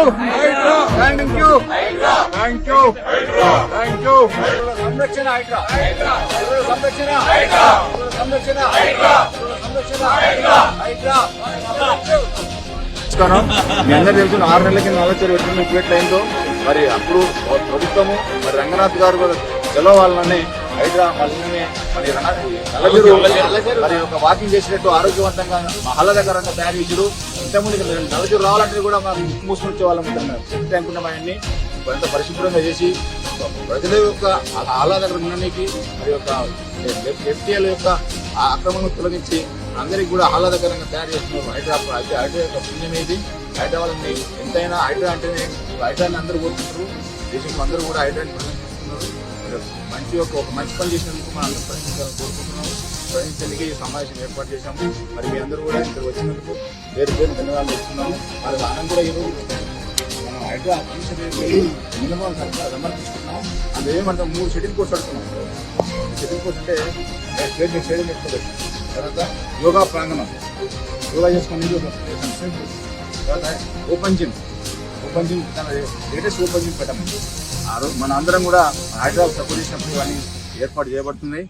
Thank you thank you thank you. సంరక్షణ హైడ్రా, సంరక్షణ సంరక్షణ సంరక్షణ హైడ్రా. నమస్కారం. మీ అందరూ తెలుసు 6 నెలల కింద ఆలోచన పెట్టిన ఇప్పుడు అయిందో మరి అప్పుడు ప్రభుత్వము మరి రంగనాథ్ గారు కూడా సెలవు వాళ్ళని హైడ్రా వాళ్ళని మరి నల్లజరు మరి ఒక వాకింగ్ చేసినట్టు ఆరోగ్యవంతంగా ఆహ్లాదకరంగా తయారు చేసారు. ఇంతకుముందు నల్లజరు రావాలంటే కూడా మనం ముక్కు మూసుకుని వచ్చే వాళ్ళం. ట్యాంక్ ఉన్నాయన్ని కొంత పరిశుభ్రంగా చేసి ప్రజల యొక్క ఆహ్లాదకరం ఉండడానికి మరి యొక్క ఎఫ్టీఎల్ యొక్క అక్రమంగా తొలగించి అందరికి కూడా ఆహ్లాదకరంగా తయారు చేస్తున్నారు. హైడ్రా యొక్క పుణ్యం ఇది. హైడ్రా వాళ్ళని ఎంతైనా హైడ్రా అంటేనే హైడ్రాని అందరూ కోరుకుంటారు. దేశంలో అందరూ కూడా హైడ్రాని ప్రదర్శిస్తున్నారు. ఒక మంచి పని చేసినందుకు మనం అందరూ ప్రశ్నించాలని కోరుకుంటున్నాము. ప్రశ్నించడానికి ఈ సమావేశం ఏర్పాటు చేశాము. మరి మీ అందరూ కూడా ఇక్కడ వచ్చినందుకు పేరు ధన్యవాదాలు ఇస్తున్నాము. మరి మనం కూడా ఈరోజు మనం హైడ్రా మినిమం సమర్పించుకున్నాం. అందులో ఏమంటాం 3 షెడ్యూల్ కోర్స్ అడుగుతున్నాం. షెడ్యూల్ కోర్స్ అంటే స్టేడియం పెట్టుకోవచ్చు. తర్వాత యోగా ప్రాంగణం యోగా చేసుకుని తర్వాత open gym latest open gym పెట్టాము. ఆ రోజు మన అందరం కూడా హైదరాబాద్ సపోర్ట్ చేసినప్పుడు ఇవన్నీ ఏర్పాటు చేయబడుతున్నాయి.